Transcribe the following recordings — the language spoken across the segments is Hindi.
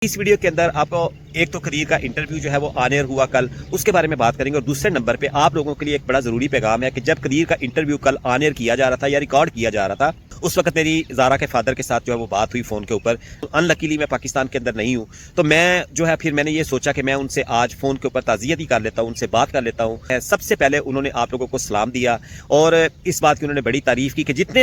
इस वीडियो के अंदर आपको एक तो कदीर का इंटरव्यू जो है वो ऑन एयर हुआ कल, उसके बारे में बात करेंगे। और दूसरे नंबर पे आप लोगों के लिए एक बड़ा जरूरी पैगाम है कि जब कदीर का इंटरव्यू कल ऑन एयर किया जा रहा था या रिकॉर्ड किया जा रहा था, उस वक्त मेरी ज़ारा के फादर के साथ जो है वो बात हुई फ़ोन के ऊपर। अनलकीली मैं पाकिस्तान के अंदर नहीं हूँ, तो मैं जो है फिर मैंने ये सोचा कि मैं उनसे आज फ़ोन के ऊपर ताज़ियत ही कर लेता हूँ, उनसे बात कर लेता हूँ। सबसे पहले उन्होंने आप लोगों को सलाम दिया और इस बात की उन्होंने बड़ी तारीफ़ की कि जितने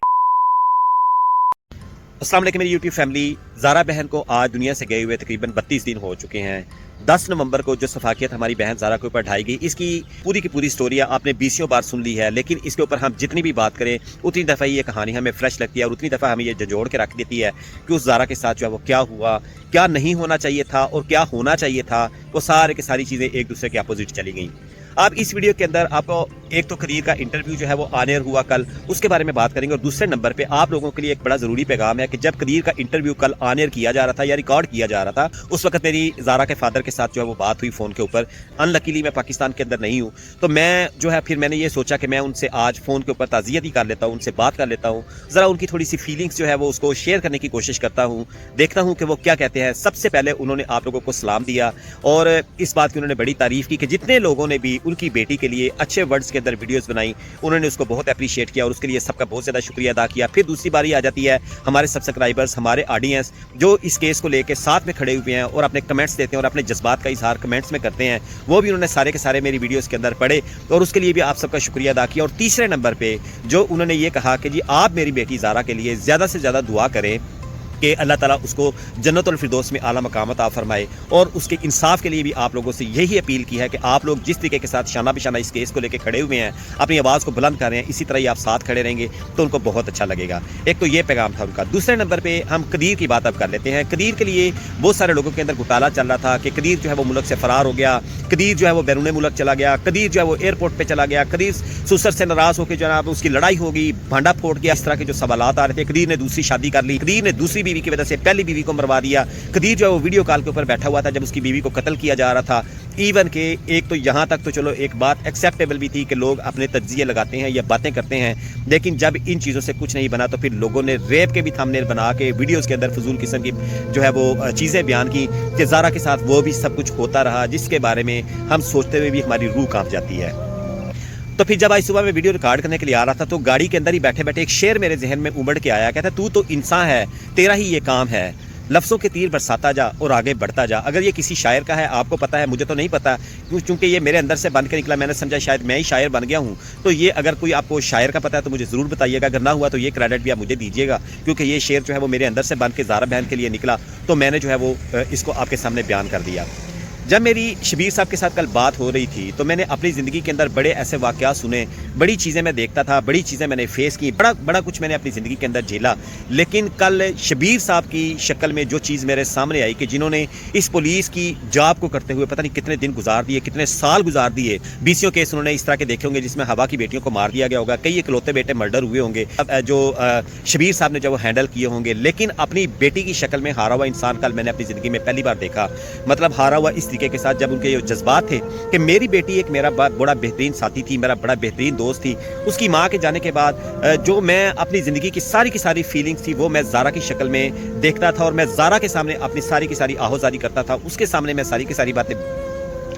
अस्सलाम वालेकुम मेरी यूट्यूब फैमिली। ज़ारा बहन को आज दुनिया से गए हुए तकरीबन 32 दिन हो चुके हैं। 10 नवंबर को जो सफाकियत हमारी बहन ज़ारा के ऊपर ढाई गई, इसकी पूरी की पूरी स्टोरी आपने 20 बार सुन ली है, लेकिन इसके ऊपर हम जितनी भी बात करें उतनी दफ़ा ये कहानी हमें फ्रेश लगती है और उतनी दफ़ा हमें ये जोड़ के रख देती है कि उस ज़ारा के साथ जो है वो क्या हुआ, क्या नहीं होना चाहिए था और क्या होना चाहिए था। वो सारे की सारी चीज़ें एक दूसरे के अपोजिट चली गई। आप इस वीडियो के अंदर आपको एक तो कदीर का इंटरव्यू जो है वो ऑन एयर हुआ कल, उसके बारे में बात करेंगे। और दूसरे नंबर पे आप लोगों के लिए एक बड़ा ज़रूरी पैगाम है कि जब कदीर का इंटरव्यू कल ऑन एयर किया जा रहा था या रिकॉर्ड किया जा रहा था, उस वक्त मेरी ज़ारा के फादर के साथ जो है वो बात हुई फ़ोन के ऊपर। अनलकीली मैं पाकिस्तान के अंदर नहीं हूँ, तो मैं जो है फिर मैंने ये सोचा कि मैं उनसे आज फ़ोन के ऊपर ताज़ियत ही कर लेता हूँ, उनसे बात कर लेता हूँ, ज़रा उनकी थोड़ी सी फीलिंग्स जो है वो उसको शेयर करने की कोशिश करता हूँ, देखता हूँ कि वो क्या कहते हैं। सबसे पहले उन्होंने आप लोगों को सलाम दिया और इस बात की उन्होंने बड़ी तारीफ़ की कि जितने लोगों ने भी उनकी बेटी के लिए अच्छे वर्ड्स के अंदर वीडियोस बनाई, उन्होंने उसको बहुत अप्रिशिएट किया और उसके लिए सबका बहुत ज़्यादा शुक्रिया अदा किया। फिर दूसरी बारी आ जाती है हमारे सब्सक्राइबर्स, हमारे ऑडियंस जो इस केस को लेकर साथ में खड़े हुए हैं और अपने कमेंट्स देते हैं और अपने जज्बात का इजहार कमेंट्स में करते हैं, वो भी उन्होंने सारे के सारे मेरी वीडियोस के अंदर पढ़े और उसके लिए भी आप सबका शुक्रिया अदा किया। और तीसरे नंबर पर जो उन्होंने ये कहा कि जी आप मेरी बेटी ज़ारा के लिए ज़्यादा से ज़्यादा दुआ करें कि अल्लाह ताला उसको जन्नतुल फिरदौस में आला मकाम अता फरमाए। और उसके इंसाफ के लिए भी आप लोगों से यही अपील की है कि आप लोग जिस तरीके के साथ शाना बिशाना इस केस को लेकर खड़े हुए हैं, अपनी आवाज़ को बुलंद कर रहे हैं, इसी तरह ही आप साथ खड़े रहेंगे तो उनको बहुत अच्छा लगेगा। एक तो ये पैगाम था उनका। दूसरे नंबर पर हम कदीर की बात अब कर लेते हैं। कदीर के लिए बहुत सारे लोगों के अंदर घोटाला चल रहा था कि कदीर जो है वो मुल्क से फ़रार हो गया, कदीर जो है वो बैरून मुल्क चला गया, कदीर जो है वो एयरपोर्ट पर चला गया, कदीर सुसर से नाराज़ होकर जो है उसकी लड़ाई हो गई, भांडा फोड़ गया। इस तरह के जो सवालात आ रहे थे। कदीर ने दूसरी शादी कर ली, कदीर ने दूसरी बीवी की वजह से पहली बीवी को मरवा दिया। कदीर जो है वो वीडियो कॉल के ऊपर बैठा हुआ था जब उसकी बीवी को कत्ल किया जा रहा था। इवन के एक तो यहाँ तक तो चलो एक बात एक्सेप्टेबल भी थी कि लोग अपने तज्जिए लगाते हैं या बातें करते हैं, लेकिन जब इन चीज़ों से कुछ नहीं बना तो फिर लोगों ने रेप के भी थंबनेल बना के वीडियोस के अंदर फजूल किस्म की जो है वो चीज़ें बयान की कि ज़ारा के साथ वो भी सब कुछ होता रहा, जिसके बारे में हम सोचते हुए भी हमारी रूह कांप जाती है। तो फिर जब आज सुबह मैं वीडियो रिकॉर्ड करने के लिए आ रहा था तो गाड़ी के अंदर ही बैठे बैठे एक शेर मेरे जहन में उमड़ के आया, कहता तू तो इंसान है, तेरा ही ये काम है, लफ्ज़ों के तीर बरसाता जा और आगे बढ़ता जा। अगर ये किसी शायर का है आपको पता है, मुझे तो नहीं पता, क्योंकि ये मेरे अंदर से बन के निकला। मैंने समझा शायद मैं ही शायर बन गया हूँ। तो ये अगर कोई आपको शायर का पता है तो मुझे ज़रूर बताइएगा, अगर ना हुआ तो ये क्रेडिट भी आप मुझे दीजिएगा, क्योंकि ये शेर जो है वो मेरे अंदर से बन के ज़ारा बहन के लिए निकला, तो मैंने जो है वो इसको आपके सामने बयान कर दिया। जब मेरी शबीर साहब के साथ कल बात हो रही थी तो मैंने अपनी ज़िंदगी के अंदर बड़े ऐसे वाक़यात सुने, बड़ी चीज़ें मैं देखता था, बड़ी चीज़ें मैंने फेस की, बड़ा कुछ मैंने अपनी ज़िंदगी के अंदर झेला। लेकिन कल शबीर साहब की शक्ल में जो चीज़ मेरे सामने आई कि जिन्होंने इस पुलिस की जॉब को करते हुए पता नहीं कितने दिन गुजार दिए, कितने साल गुजार दिए। 20 केस उन्होंने इस तरह के देखे होंगे जिसमें हवा की बेटियों को मार दिया गया होगा, कई इकलौते बेटे मर्डर हुए होंगे जो शबीर साहब ने जब वो हैंडल किए होंगे। लेकिन अपनी बेटी की शक्ल में हारा हुआ इंसान कल मैंने अपनी ज़िंदगी में पहली बार देखा। मतलब हारा हुआ इस तरीके के साथ, जब उनके जज्बात थे कि मेरी बेटी एक मेरा बड़ा बेहतरीन साथी थी, मेरा बड़ा बेहतरीन दोस्त थी। उसकी माँ के जाने के बाद जो मैं अपनी ज़िंदगी की सारी फीलिंग्स थी वो मैं ज़ारा की शक्ल में देखता था और मैं ज़ारा के सामने अपनी सारी की सारी आहोजारी करता था, उसके सामने मैं सारी की सारी बातें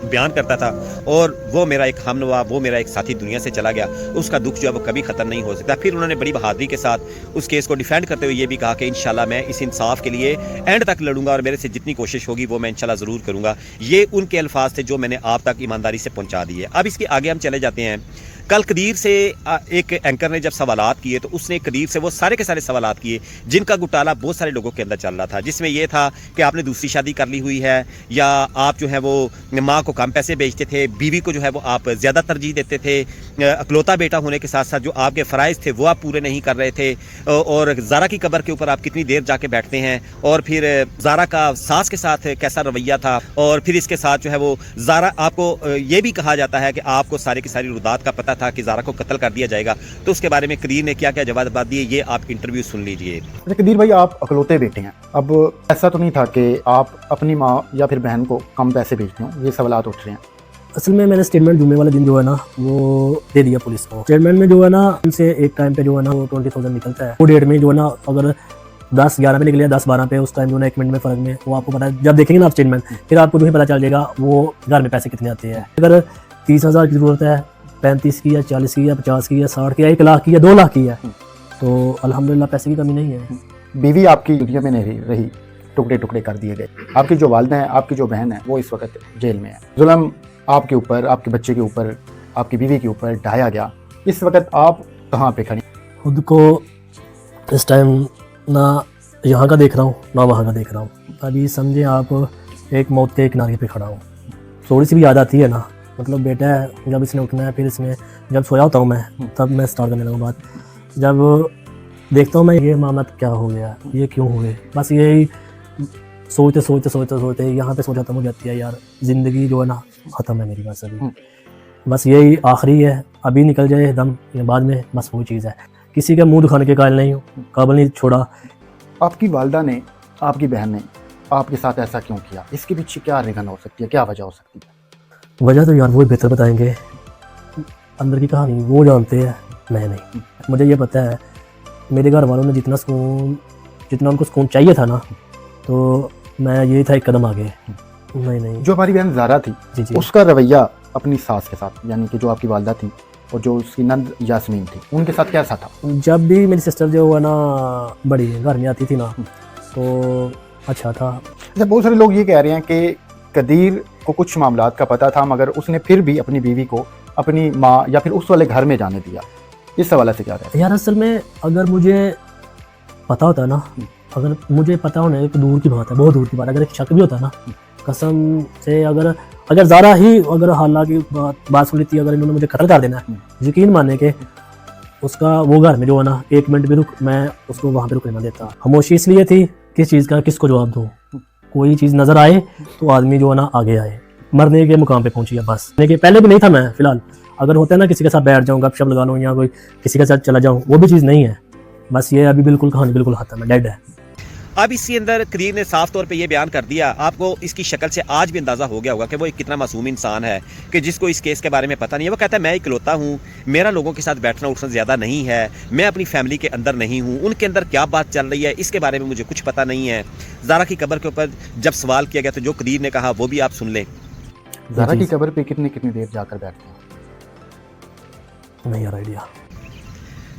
बयान करता था। और वो मेरा एक हमनवा, वो मेरा एक साथी दुनिया से चला गया, उसका दुख जो है वो कभी ख़त्म नहीं हो सकता। फिर उन्होंने बड़ी बहादुरी के साथ उस केस को डिफेंड करते हुए ये भी कहा कि इंशाल्लाह मैं इस इंसाफ के लिए एंड तक लड़ूंगा और मेरे से जितनी कोशिश होगी वो मैं इंशाल्लाह ज़रूर करूँगा। ये उनके अल्फाज थे जो मैंने आप तक ईमानदारी से पहुँचा दिए। अब इसके आगे हम चले जाते हैं। कल कदीर से एक एंकर ने जब सवालात किए तो उसने कदीर से वो सारे के सारे सवालात किए जिनका घोटाला बहुत सारे लोगों के अंदर चल रहा था, जिसमें यह था कि आपने दूसरी शादी कर ली हुई है या आप जो है वो माँ को कम पैसे बेचते थे, बीवी को जो है वो आप ज़्यादा तरजीह देते थे, अकलौता बेटा होने के साथ साथ जो आपके फ़राइज़ थे वो आप पूरे नहीं कर रहे थे, और ज़ारा की कब्र के ऊपर आप कितनी देर जाके बैठते हैं, और फिर ज़ारा का सास के साथ कैसा रवैया था, और फिर इसके साथ जो है वो ज़ारा आपको ये भी कहा जाता है कि आपको सारी की सारी रुदात का पता था कि ज़ारा को कत्ल कर दिया जाएगा। तो उसके बारे में कदीर ने क्या क्या जवाब दिए ये आप इंटरव्यू सुन लीजिए। कदीर भाई, आप अकलौते बेटे हैं, अब ऐसा तो नहीं था कि आप अपनी माँ या फिर बहन को कम पैसे भेजते हो, ये सवाल उठ रहे हैं। असल में मैंने स्टेटमेंट जुम्मे वाले दिन जो है ना वो दे दिया पुलिस को। स्टेटमेंट में जो है ना उनसे एक टाइम पे जो है ना वो 20,000 निकलता है, वो डेट में जो है ना अगर 10-11 पे निकले, 10-12 पे, उस टाइम जो है 1 मिनट में फ़र्क में, वो आपको पता है। जब देखेंगे ना आप स्टेटमेंट, फिर आपको जो है पता चल जाएगा वो घर में पैसे कितने आते हैं। अगर 30,000 की ज़रूरत है, 35 की या 40 की या 50 की या 60 की या 1 लाख की या 2 लाख की है, तो अल्हम्दुलिल्लाह पैसे की कमी नहीं है। बीवी आपकी दुनिया में नहीं रही, टुकड़े टुकड़े कर दिए गए। आपकी जो वालिदा हैं, आपकी जो बहन है, वो इस वक्त जेल में है। जुल्म आपके ऊपर, आपके बच्चे के ऊपर, आपकी बीवी के ऊपर ढाया गया। इस वक्त आप कहाँ पे खड़ी? खुद को इस टाइम ना यहाँ का देख रहा हूँ ना वहाँ का देख रहा हूँ। अभी समझे आप एक मौत के किनारे पे खड़ा हूँ। थोड़ी सी भी याद आती है ना, मतलब बेटा है, जब इसने उठना है, फिर इसने जब सोया होता हूँ मैं, तब मैं स्टार्ट करने लगा बात। जब देखता हूँ मैं ये मामला क्या हो गया, ये क्यों हुए, बस यही सोचते यहाँ पे सोच खत्म हो जाती है यार। ज़िंदगी जो है ना ख़त्म है मेरी, बस अभी बस यही आखिरी है, अभी निकल जाए दम या बाद में, बस वो चीज़ है। किसी का मुंह दिखाने के कायल नहीं हूँ, काबिल नहीं छोड़ा। आपकी वालिदा ने, आपकी बहन ने आपके साथ ऐसा क्यों किया? इसके पीछे क्या रीज़न हो सकती है, क्या वजह हो सकती है? वजह तो यार वो बेहतर बताएंगे, अंदर की कहानी वो जानते हैं, मैं नहीं। मुझे ये पता है मेरे घर वालों ने जितना उनको सुकून चाहिए था ना, तो मैं यही था एक कदम आगे। नहीं जो हमारी बहन ज़ारा थी, जी उसका रवैया अपनी सास के साथ, यानी कि जो आपकी वालिदा थी और जो उसकी नंद यास्मीन थी, उनके साथ कैसा था? जब भी मेरी सिस्टर जो है ना बड़ी घर में आती थी ना, तो अच्छा था। अच्छा, बहुत सारे लोग ये कह रहे हैं कि कदीर को कुछ मामलात का पता था, मगर उसने फिर भी अपनी बीवी को अपनी माँ या फिर उस वाले घर में जाने दिया। इस हवाले से क्या कहते हैं? यार असल में अगर मुझे पता होता ना, अगर मुझे पता होना एक दूर की बात है, बहुत दूर की बात, अगर एक शक भी होता ना, कसम से अगर ज़ारा ही अगर हालांकि बात सुन लेती, अगर इन्होंने मुझे कत्ल कर देना है, यकीन मानने के उसका वो घर में जो है ना 1 मिनट भी मैं उसको वहाँ पे रुकने ना देता। खामोशी इसलिए थी, किस चीज़ का किसको जवाब दूँ, कोई चीज़ नज़र आए तो आदमी जो है ना आगे आए, मरने के मुकाम पे पहुँची है बस। लेकिन पहले भी नहीं था मैं, फिलहाल अगर होता है ना किसी के साथ बैठ जाऊँ, गपशप लगा लूँ या कोई किसी के साथ चला जाऊँ, वो भी चीज़ नहीं है। बस ये अभी बिल्कुल कहानी बिल्कुल खत्म है, डेड है। अब इसके अंदर कदीर ने साफ तौर पे ये बयान कर दिया, आपको इसकी शक्ल से आज भी अंदाजा हो गया होगा कि वो एक कितना मासूम इंसान है, कि जिसको इस केस के बारे में पता नहीं है। वो कहता है मैं इकलौता हूँ, मेरा लोगों के साथ बैठना उठना ज़्यादा नहीं है, मैं अपनी फैमिली के अंदर नहीं हूँ, उनके अंदर क्या बात चल रही है इसके बारे में मुझे कुछ पता नहीं है। ज़ारा की कब्र के ऊपर जब सवाल किया गया तो जो कदीर ने कहा वो भी आप सुन लें। ज़ारा की कब्र पे कितनी देर जाकर बैठते हैं? नहीं यार आइडिया।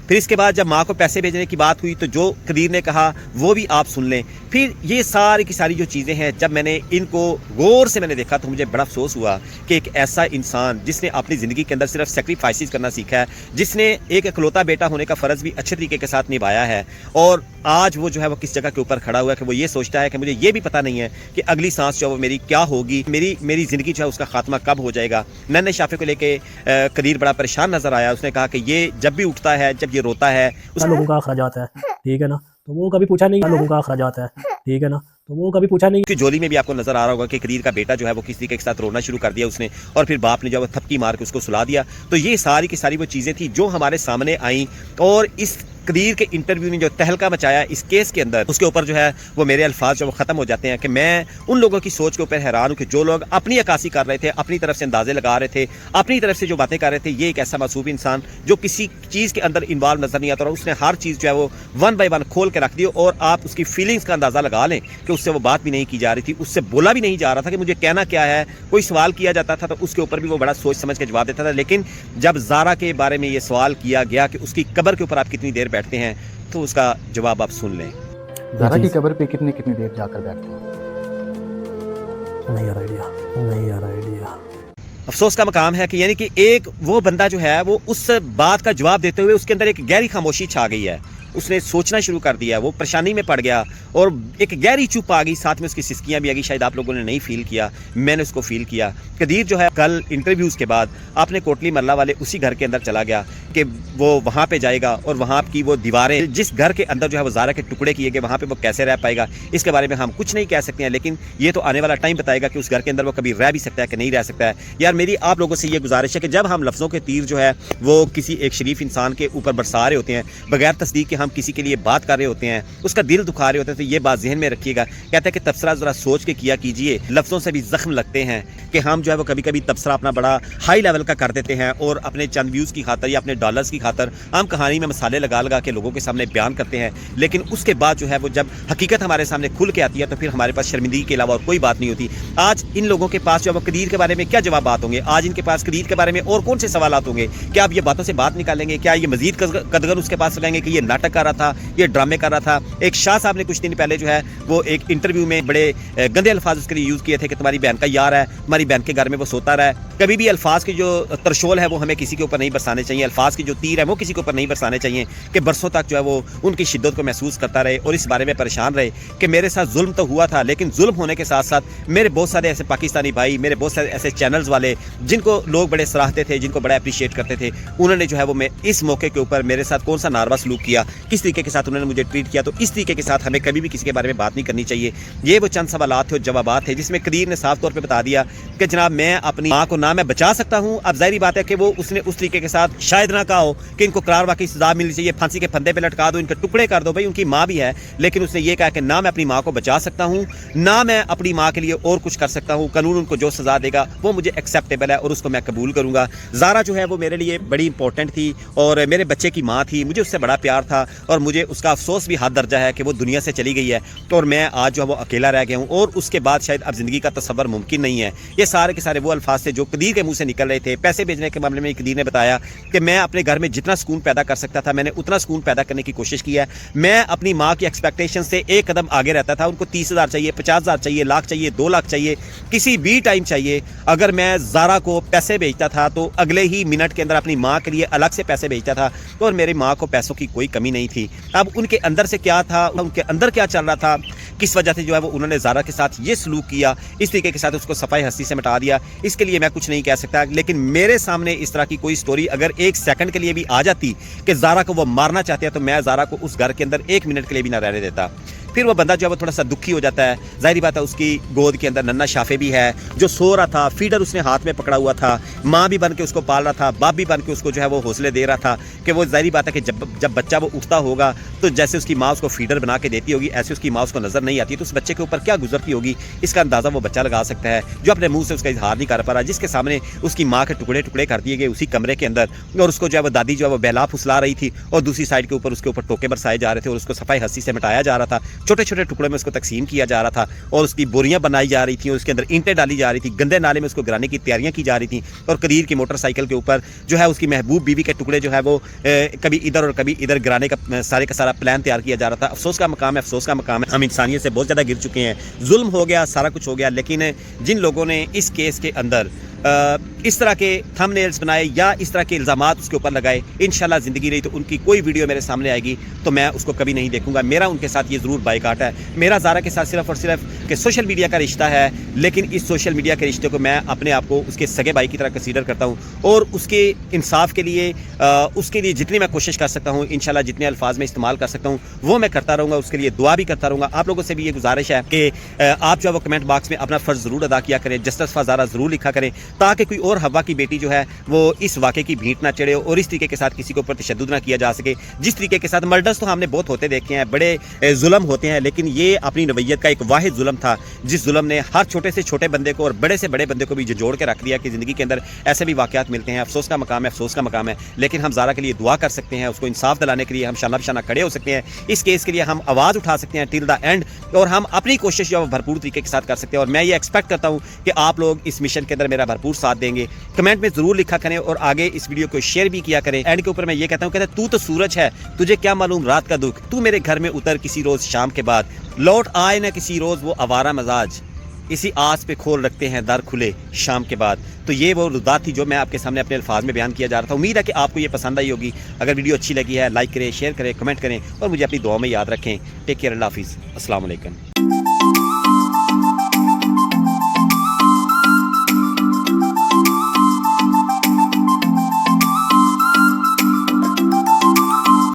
फिर इसके बाद जब माँ को पैसे भेजने की बात हुई तो जो कदीर ने कहा वो भी आप सुन लें। फिर ये सारी की सारी जो चीज़ें हैं, जब मैंने इनको गौर से देखा तो मुझे बड़ा अफसोस हुआ कि एक ऐसा इंसान जिसने अपनी ज़िंदगी के अंदर सिर्फ सेक्रीफाइसेस करना सीखा है, जिसने एक इकलौता बेटा होने का फ़र्ज़ भी अच्छे तरीके के साथ निभाया है, और आज वो जो है वो किस जगह के ऊपर खड़ा हुआ है कि वो ये सोचता है कि मुझे ये भी पता नहीं है कि अगली सांस जो है वो मेरी क्या होगी, मेरी ज़िंदगी जो है उसका खात्मा कब हो जाएगा। नन्हे शाफे को लेके कदीर बड़ा परेशान नज़र आया। उसने कहा कि ये जब भी उठता है, जब ये रोता है, उस लोगों का अखराजात है, ठीक है ना, तो वो कभी पूछा नहीं, लोगों का अखराजात है, ठीक है ना, तो वो कभी पूछा नहीं। कि जोली में भी आपको नजर आ रहा होगा कि कदीर का बेटा जो है वो किसी के साथ रोना शुरू कर दिया उसने, और फिर बाप ने जो है थपकी मार के उसको सुला दिया। तो ये सारी की सारी वो चीज़ें थी जो हमारे सामने आई, और इस कदीर के इंटरव्यू ने जो तहलका मचाया इस केस के अंदर, उसके ऊपर जो है वो मेरे अल्फाज जो वो ख़त्म हो जाते हैं कि मैं उन लोगों की सोच के ऊपर हैरान हूँ कि जो लोग अपनी अक्कासी कर रहे थे, अपनी तरफ से अंदाजे लगा रहे थे, अपनी तरफ से जो बातें कर रहे थे, ये एक ऐसा मासूम इंसान जो किसी चीज़ के अंदर इन्वॉल्व नजर नहीं आता, और उसने हर चीज़ जो है वो 1 बाय 1 खोल के रख दी, और आप उसकी फीलिंग्स का अंदाज़ा लगा लें कि उससे वो बात भी नहीं की जा रही थी, उससे बोला भी नहीं जा रहा था कि मुझे कहना क्या है। कोई सवाल किया जाता था तो उसके ऊपर भी वो बड़ा सोच समझ के जवाब देता था। लेकिन जब ज़ारा के बारे में ये सवाल किया गया कि उसकी कब्र के ऊपर आप कितनी देर बैठते हैं, तो उसका जवाब आप सुन लें। ज़ारा की कब्र पे कितनी देर जाकर बैठते हैं? नहीं यार आइडिया। अफसोस का मकाम है कि यानी कि एक वो बंदा जो है वो उस बात का जवाब देते हुए उसके अंदर एक गहरी खामोशी छा गई है, उसने सोचना शुरू कर दिया, वो परेशानी में पड़ गया और एक गहरी चुप आ गई, साथ में उसकी सिसकियां भी आ गई। शायद आप लोगों ने नहीं फील किया, मैंने उसको फील किया। कदीर जो है कल इंटरव्यूज़ के बाद अपने कोटली मरला वाले उसी घर के अंदर चला गया कि वो वहाँ पे जाएगा और वहाँ की वो दीवारें, जिस घर के अंदर जो है वो ज़ारा के टुकड़े किए गए, वहाँ पे वो कैसे रह पाएगा, इसके बारे में हम कुछ नहीं कह सकते हैं। लेकिन ये तो आने वाला टाइम बताएगा कि उस घर के अंदर वो कभी रह भी सकता है कि नहीं रह सकता है। यार मेरी आप लोगों से ये गुजारिश है कि जब हम लफ्ज़ों के तीर जो है वो किसी एक शरीफ इंसान के ऊपर बरसा रहे होते हैं, बगैर तस्दीक के हम किसी के लिए बात कर रहे होते हैं, उसका दिल दुखा रहे होते हैं, तो ये बात जहन में रखिएगा। कहते हैं कि तबसरा ज़रा सोच के किया कीजिए, लफ्ज़ों से भी ज़ख्म लगते हैं कि हम जो है वो कभी कभी तबसरा अपना बड़ा हाई लेवल का कर देते हैं और अपने चंद व्यूज़ की खातर या अपने डॉलर्स की खातर हम कहानी में मसाले लगा लगा के लोगों के सामने बयान करते हैं, लेकिन उसके बाद जो है वो जब हकीकत हमारे सामने खुल के आती है तो फिर हमारे पास शर्मिंदगी के अलावा और कोई बात नहीं होती। आज इन लोगों के पास जो है वो कदीर के बारे में क्या जवाब बात होंगे, आज इनके पास कदीर के बारे में और कौन से सवाल होंगे, क्या आप ये बातों से बात निकालेंगे, क्या ये मजीद कदगर उसके पास लगाएंगे कि ये नाटक कर रहा था, ये ड्रामे कर रहा था। एक शाह साहब ने कुछ दिन पहले जो है वो एक इंटरव्यू में बड़े गंदे अल्फाज उसके लिए यूज़ किए थे कि तुम्हारी बहन का यार है, हमारी बहन के घर में वो सोता रहा है। कभी भी अल्फाज की जो तरशोल है वो हमें किसी के ऊपर नहीं बरसाने चाहिए, अल्फाज की जो तीर है वो किसी के ऊपर नहीं बरसाने चाहिए कि बरसों तक जो है वो उनकी शिद्दत को महसूस करता रहे और इस बारे में परेशान रहे कि मेरे साथ जुल्म तो हुआ था, लेकिन जुल्म होने के साथ साथ मेरे बहुत सारे ऐसे पाकिस्तानी भाई, मेरे बहुत सारे ऐसे चैनल्स वाले जिनको लोग बड़े सराहते थे, जिनको बड़ा अप्रिशिएट करते थे, उन्होंने जो है वो मैं इस मौके के ऊपर मेरे साथ कौन सा नारवा सलूक किया, किस तरीके के साथ उन्होंने मुझे ट्रीट किया। तो इस तरीके के साथ हमें कभी भी किसी के बारे में बात नहीं करनी चाहिए। ये वो चंद सवालात थे और जवाबात थे जिसमें कदीर ने साफ तौर पर बता दिया कि जनाब मैं अपनी माँ को ना मैं बचा सकता हूँ। अब जाहिर बात है कि वो उसने उस तरीके के साथ शायद ना कहा हो कि इनको करार वाकई सजा मिलनी चाहिए, फांसी के फंदे पे लटका दो, इनके टुकड़े कर दो, भाई उनकी माँ भी है, लेकिन उसने ये कहा कि ना मैं अपनी माँ को बचा सकता हूँ, ना मैं अपनी माँ के लिए और कुछ कर सकता हूँ, कानून उनको जो सजा देगा वो मुझे एक्सेप्टेबल है और उसको मैं कबूल करूँगा। ज़ारा जो है वो मेरे लिए बड़ी इंपॉर्टेंट थी और मेरे बच्चे की माँ थी, मुझे उससे बड़ा प्यार था और मुझे उसका अफसोस भी हद दर्जा है कि वो दुनिया से चली गई है और मैं आज जो है वो अकेला रह गया हूँ और उसके बाद शायद अब ज़िंदगी का तसव्वुर मुमकिन नहीं है। ये सारे के सारे वो अल्फाज थे जो कदीर के मुंह से निकल रहे थे। पैसे भेजने के मामले में कदीर ने बताया कि मैं अपने घर में जितना सुकून पैदा कर सकता था मैंने उतना सुकून पैदा करने की कोशिश की है। मैं अपनी माँ की एक्सपेक्टेशन से एक कदम आगे रहता था। उनको 30,000 चाहिए, 50,000 चाहिए, लाख चाहिए, 2 लाख चाहिए, किसी भी टाइम चाहिए। अगर मैं ज़ारा को पैसे भेजता था तो अगले ही मिनट के अंदर अपनी माँ के लिए अलग से पैसे भेजता था और मेरी माँ को पैसों की कोई कमी नहीं थी। अब उनके अंदर से क्या था, उनके अंदर क्या चल रहा था, किस वजह से जो है वो उन्होंने ज़ारा के साथ ये सलूक किया, इस तरीके के साथ उसको सफाई हस्ती से मिटा दिया, इसके लिए मैं कुछ नहीं कह सकता। लेकिन मेरे सामने इस तरह की कोई स्टोरी अगर एक सेकंड के लिए भी आ जाती कि ज़ारा को वो मारना चाहते हैं तो मैं ज़ारा को उस घर के अंदर 1 मिनट के लिए भी ना रहने देता। फिर वो बंदा जो है वो थोड़ा सा दुखी हो जाता है। जाहिर बात है उसकी गोद के अंदर नन्ना शाफे भी है जो सो रहा था, फीडर उसने हाथ में पकड़ा हुआ था, माँ भी बन के उसको पाल रहा था, बाप भी बन के उसको जो है वो हौसले दे रहा था कि वो जाहिर बात है कि जब बच्चा वो उठता होगा तो जैसे उसकी माँ उसको फीडर बना के देती होगी ऐसे उसकी माँ उसको नजर नहीं आती, तो उस बच्चे के ऊपर क्या गुजरती होगी इसका अंदाज़ा वो बच्चा लगा सकता है जो अपने मुँह से उसका इजहार नहीं कर पा रहा, जिसके सामने उसकी माँ के टुकड़े टुकड़े कर दिए गए उसी कमरे के अंदर और उसको जो है वो दादी जो है वो बहला फुसला रही थी और दूसरी साइड के ऊपर उसके ऊपर टोके बरसाए जा रहे थे और उसको सफाई हस्ती से मिटाया जा रहा था। छोटे छोटे टुकड़े में उसको तकसीम किया जा रहा था और उसकी बोरियां बनाई जा रही थी और उसके अंदर ईंटें डाली जा रही थी, गंदे नाले में उसको गिराने की तैयारियां की जा रही थी और कदीर की मोटरसाइकिल के ऊपर जो है उसकी महबूब बीवी के टुकड़े जो है वो कभी इधर और कभी इधर गिराने का सारे का सारा प्लान तैयार किया जा रहा था। अफसोस का मकाम है, अफसोस का मकाम है, हम इंसानियत से बहुत ज़्यादा गिर चुके हैं, जुल्म हो गया, सारा कुछ हो गया, लेकिन जिन लोगों ने इस केस के अंदर इस तरह के थंबनेल्स बनाए या इस तरह के इल्ज़ामात उसके ऊपर लगाए, इंशाल्लाह ज़िंदगी रही तो उनकी कोई वीडियो मेरे सामने आएगी तो मैं उसको कभी नहीं देखूंगा। मेरा उनके साथ ये ज़रूर बाइकाट है। मेरा ज़ारा के साथ सिर्फ और सिर्फ कि सोशल मीडिया का रिश्ता है, लेकिन इस सोशल मीडिया के रिश्ते को मैं अपने आप को उसके सगे भाई की तरह कंसीडर करता हूँ और उसके इंसाफ के लिए उसके लिए जितनी मैं कोशिश कर सकता हूँ, इंशाल्लाह जितने अल्फाज में इस्तेमाल कर सकता हूँ वो मैं करता रहूँगा, उसके लिए दुआ भी करता रहूँगा। आप लोगों से भी ये गुजारिश है कि आप जो है वो कमेंट बॉक्स में अपना फ़र्ज़ ज़रूर अदा किया करें, जस्टिस फॉर ज़ारा ज़रूर लिखा करें ताकि कोई और हवा की बेटी जो है वो इस वाक़े की भीट ना चढ़े और इस तरीके के साथ किसी के ऊपर तशद्दुद ना किया जा सके। जिस तरीके के साथ मर्डर्स तो हमने बहुत होते देखे हैं, बड़े जुल्म होते हैं, लेकिन ये अपनी नवैयत का एक वाहिद जुल्म था जिस जुल्म ने हर छोटे से छोटे बंदे को और बड़े से बड़े बंदे को भी जोड़ के रख दिया कि ज़िंदगी के अंदर ऐसे भी वाक़यात मिलते हैं। अफसोस का मकाम है, अफसोस का मकाम है, लेकिन हम ज़ारा के लिए दुआ कर सकते हैं, उसको इंसाफ दिलाने के लिए हम शाना बशाना खड़े हो सकते हैं, इस केस के लिए हम आवाज़ उठा सकते हैं टिल द एंड और हम अपनी कोशिश जो है भरपूर तरीके के साथ कर सकते हैं। और मैं ये एक्सपेक्ट करता हूँ कि आप लोग इस मिशन के अंदर मेरा भरपूर साथ देंगे। कमेंट में ज़रूर लिखा करें और आगे इस वीडियो को शेयर भी किया करें। एंड के ऊपर मैं ये कहता हूँ, कहता तू तो सूरज है, तुझे क्या मालूम रात का दुख, तू मेरे घर में उतर किसी रोज़ शाम के बाद, लौट आए ना किसी रोज़ वो आवारा मजाज, इसी आस पे खोल रखते हैं दर खुले शाम के बाद। तो ये वो रुदात थी जो मैं आपके सामने अपने अल्फाज में बयान किया जा रहा था। उम्मीद है कि आपको ये पसंद आई होगी। अगर वीडियो अच्छी लगी है लाइक करें, शेयर करें, कमेंट करें और मुझे अपनी दुआ में याद रखें। टेक केयर, अल्लाह हाफिज़, अस्सलाम वालेकुम।